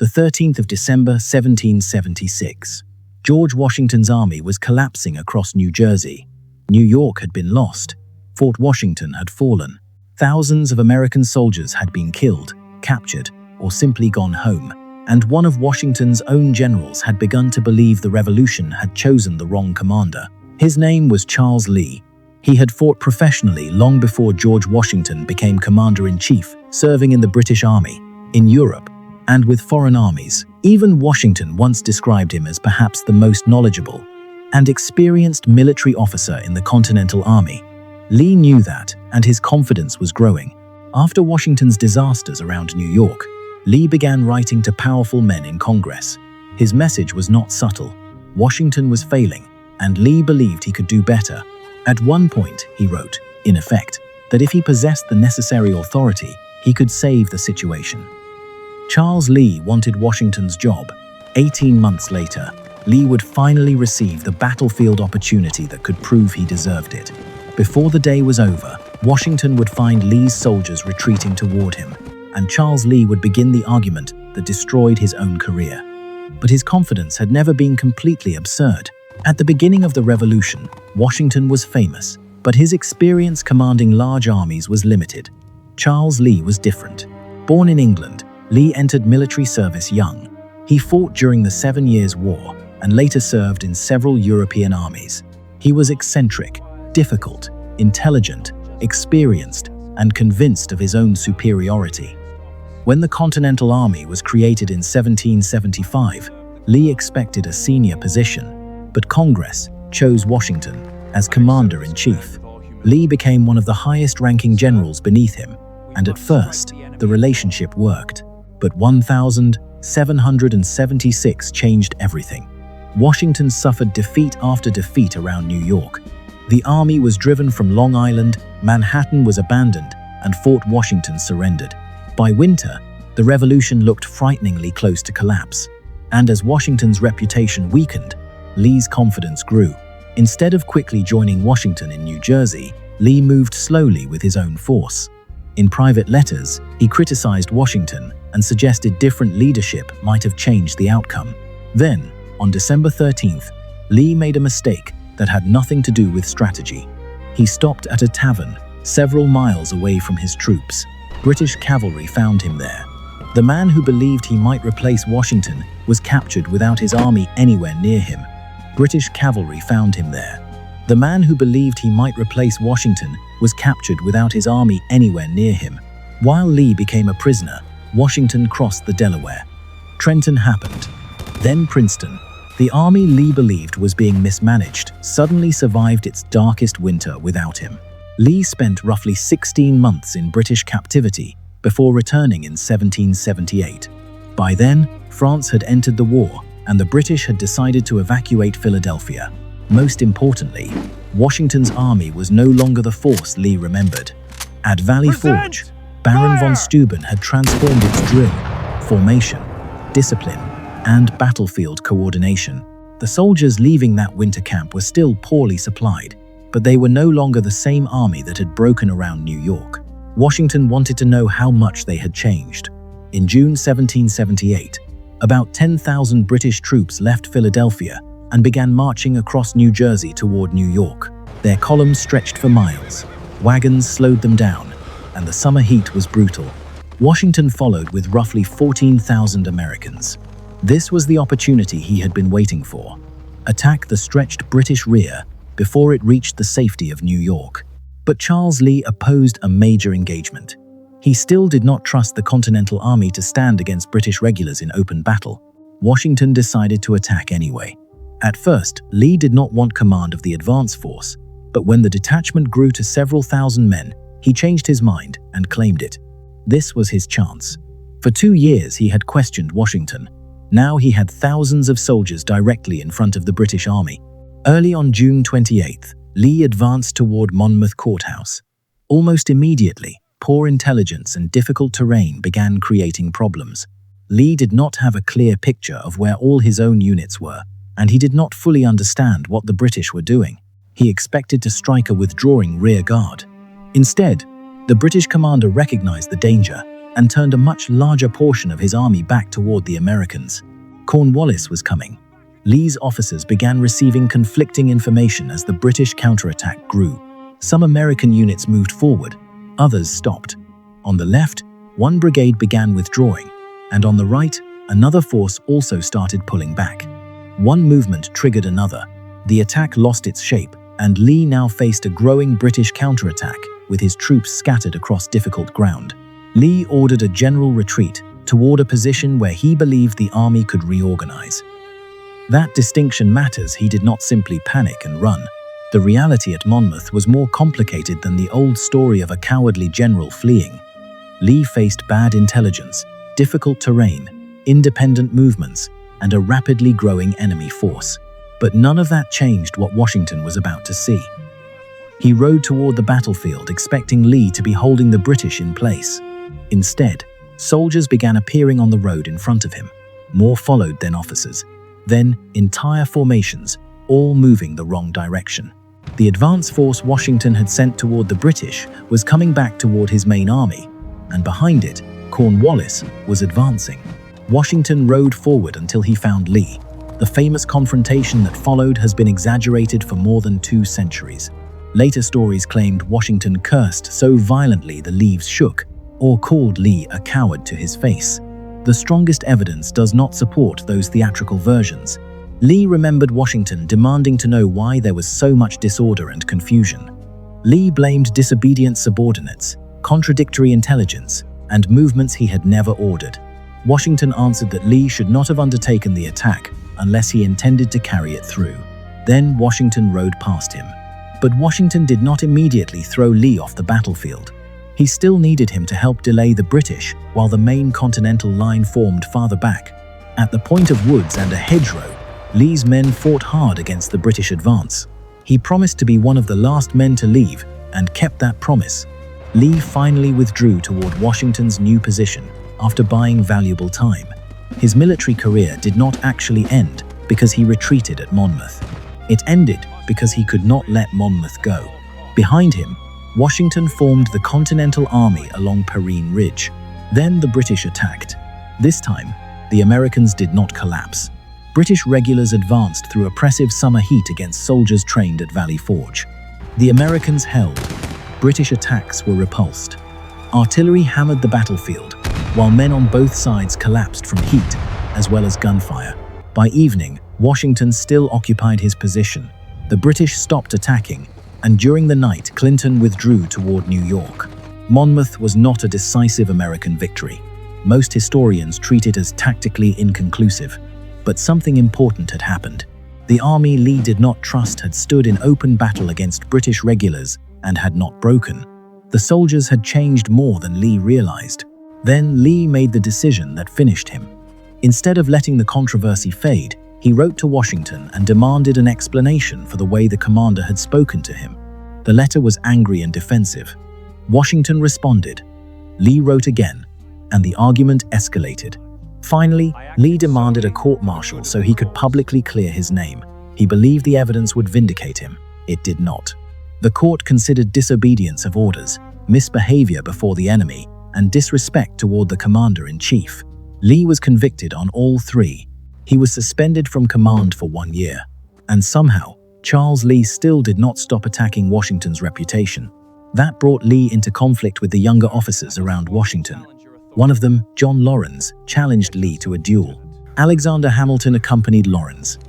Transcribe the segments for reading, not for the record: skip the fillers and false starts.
The 13th of December, 1776. George Washington's army was collapsing across New Jersey. New York had been lost. Fort Washington had fallen. Thousands of American soldiers had been killed, captured, or simply gone home. And one of Washington's own generals had begun to believe the revolution had chosen the wrong commander. His name was Charles Lee. He had fought professionally long before George Washington became commander-in-chief, serving in the British Army, in Europe, and with foreign armies. Even Washington once described him as perhaps the most knowledgeable and experienced military officer in the Continental Army. Lee knew that, and his confidence was growing. After Washington's disasters around New York, Lee began writing to powerful men in Congress. His message was not subtle. Washington was failing, and Lee believed he could do better. At one point, he wrote, in effect, that if he possessed the necessary authority, he could save the situation. Charles Lee wanted Washington's job. 18 months later, Lee would finally receive the battlefield opportunity that could prove he deserved it. Before the day was over, Washington would find Lee's soldiers retreating toward him, and Charles Lee would begin the argument that destroyed his own career. But his confidence had never been completely absurd. At the beginning of the Revolution, Washington was famous, but his experience commanding large armies was limited. Charles Lee was different. Born in England, Lee entered military service young. He fought during the 7 Years' War and later served in several European armies. He was eccentric, difficult, intelligent, experienced, and convinced of his own superiority. When the Continental Army was created in 1775, Lee expected a senior position, but Congress chose Washington as commander-in-chief. Lee became one of the highest-ranking generals beneath him, and at first, the relationship worked. But 1776 changed everything. Washington suffered defeat after defeat around New York. The army was driven from Long Island, Manhattan was abandoned, and Fort Washington surrendered. By winter, the revolution looked frighteningly close to collapse. And as Washington's reputation weakened, Lee's confidence grew. Instead of quickly joining Washington in New Jersey, Lee moved slowly with his own force. In private letters, he criticized Washington and suggested different leadership might have changed the outcome. Then, on December 13th, Lee made a mistake that had nothing to do with strategy. He stopped at a tavern several miles away from his troops. British cavalry found him there. The man who believed he might replace Washington was captured without his army anywhere near him. British cavalry found him there. The man who believed he might replace Washington was captured without his army anywhere near him. While Lee became a prisoner, Washington crossed the Delaware. Trenton happened. Then Princeton. The army Lee believed was being mismanaged suddenly survived its darkest winter without him. Lee spent roughly 16 months in British captivity before returning in 1778. By then, France had entered the war, and the British had decided to evacuate Philadelphia. Most importantly, Washington's army was no longer the force Lee remembered. At Valley Forge, Baron von Steuben had transformed its drill, formation, discipline, and battlefield coordination. The soldiers leaving that winter camp were still poorly supplied, but they were no longer the same army that had broken around New York. Washington wanted to know how much they had changed. In June 1778, about 10,000 British troops left Philadelphia and began marching across New Jersey toward New York. Their columns stretched for miles, wagons slowed them down, and the summer heat was brutal. Washington followed with roughly 14,000 Americans. This was the opportunity he had been waiting for. Attack the stretched British rear before it reached the safety of New York. But Charles Lee opposed a major engagement. He still did not trust the Continental Army to stand against British regulars in open battle. Washington decided to attack anyway. At first, Lee did not want command of the advance force, but when the detachment grew to several thousand men, he changed his mind and claimed it. This was his chance. For 2 years he had questioned Washington. Now he had thousands of soldiers directly in front of the British Army. Early on June 28th, Lee advanced toward Monmouth Courthouse. Almost immediately, poor intelligence and difficult terrain began creating problems. Lee did not have a clear picture of where all his own units were, and he did not fully understand what the British were doing. He expected to strike a withdrawing rear guard. Instead, the British commander recognized the danger. and turned a much larger portion of his army back toward the Americans. Cornwallis was coming. Lee's officers began receiving conflicting information as the British counterattack grew. Some American units moved forward, others stopped. On the left, one brigade began withdrawing, and on the right, another force also started pulling back. One movement triggered another. The attack lost its shape, and Lee now faced a growing British counterattack with his troops scattered across difficult ground. Lee ordered a general retreat toward a position where he believed the army could reorganize. That distinction matters. He did not simply panic and run. The reality at Monmouth was more complicated than the old story of a cowardly general fleeing. Lee faced bad intelligence, difficult terrain, independent movements, and a rapidly growing enemy force. But none of that changed what Washington was about to see. He rode toward the battlefield expecting Lee to be holding the British in place. Instead, soldiers began appearing on the road in front of him. More followed than officers. Then, entire formations, all moving the wrong direction. The advance force Washington had sent toward the British was coming back toward his main army, and behind it, Cornwallis was advancing. Washington rode forward until he found Lee. The famous confrontation that followed has been exaggerated for more than 2 centuries. Later stories claimed Washington cursed so violently the leaves shook, or called Lee a coward to his face. The strongest evidence does not support those theatrical versions. Lee remembered Washington demanding to know why there was so much disorder and confusion. Lee blamed disobedient subordinates, contradictory intelligence, and movements he had never ordered. Washington answered that Lee should not have undertaken the attack unless he intended to carry it through. Then Washington rode past him. But Washington did not immediately throw Lee off the battlefield. He still needed him to help delay the British while the main Continental line formed farther back. At the point of woods and a hedgerow, Lee's men fought hard against the British advance. He promised to be one of the last men to leave and kept that promise. Lee finally withdrew toward Washington's new position after buying valuable time. His military career did not actually end because he retreated at Monmouth. It ended because he could not let Monmouth go. Behind him, Washington formed the Continental Army along Perrine Ridge. Then the British attacked. This time, the Americans did not collapse. British regulars advanced through oppressive summer heat against soldiers trained at Valley Forge. The Americans held. British attacks were repulsed. Artillery hammered the battlefield, while men on both sides collapsed from heat, as well as gunfire. By evening, Washington still occupied his position. The British stopped attacking, and during the night, Clinton withdrew toward New York. Monmouth was not a decisive American victory. Most historians treat it as tactically inconclusive. But something important had happened. The army Lee did not trust had stood in open battle against British regulars and had not broken. The soldiers had changed more than Lee realized. Then Lee made the decision that finished him. Instead of letting the controversy fade, he wrote to Washington and demanded an explanation for the way the commander had spoken to him. The letter was angry and defensive. Washington responded. Lee wrote again, and the argument escalated. Finally, Lee demanded a court-martial so he could publicly clear his name. He believed the evidence would vindicate him. It did not. The court considered disobedience of orders, misbehavior before the enemy, and disrespect toward the commander-in-chief. Lee was convicted on all 3. He was suspended from command for 1 year. And somehow, Charles Lee still did not stop attacking Washington's reputation. That brought Lee into conflict with the younger officers around Washington. One of them, John Lawrence, challenged Lee to a duel. Alexander Hamilton accompanied Lawrence.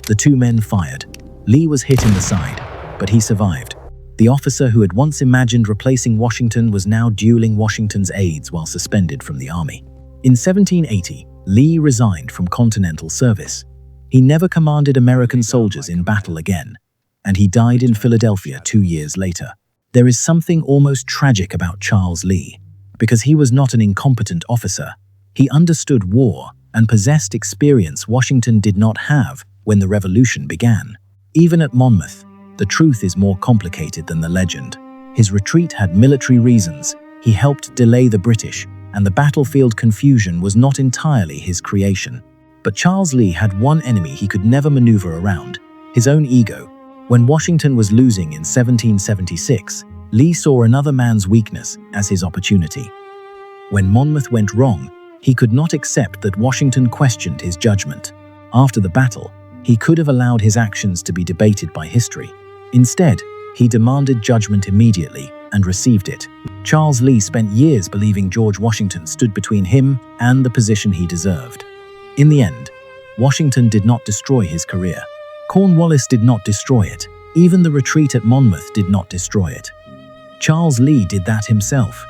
The 2 men fired. Lee was hit in the side, but he survived. The officer who had once imagined replacing Washington was now dueling Washington's aides while suspended from the army. In 1780, Lee resigned from Continental service. He never commanded American soldiers in battle again, and he died in Philadelphia 2 years later. There is something almost tragic about Charles Lee, because he was not an incompetent officer. He understood war and possessed experience Washington did not have when the revolution began. Even at Monmouth, the truth is more complicated than the legend. His retreat had military reasons. He helped delay the British, and the battlefield confusion was not entirely his creation. But Charles Lee had one enemy he could never maneuver around: his own ego. When Washington was losing in 1776, Lee saw another man's weakness as his opportunity. When Monmouth went wrong, he could not accept that Washington questioned his judgment. After the battle, he could have allowed his actions to be debated by history. Instead, he demanded judgment immediately and received it. Charles Lee spent years believing George Washington stood between him and the position he deserved. In the end, Washington did not destroy his career. Cornwallis did not destroy it. Even the retreat at Monmouth did not destroy it. Charles Lee did that himself.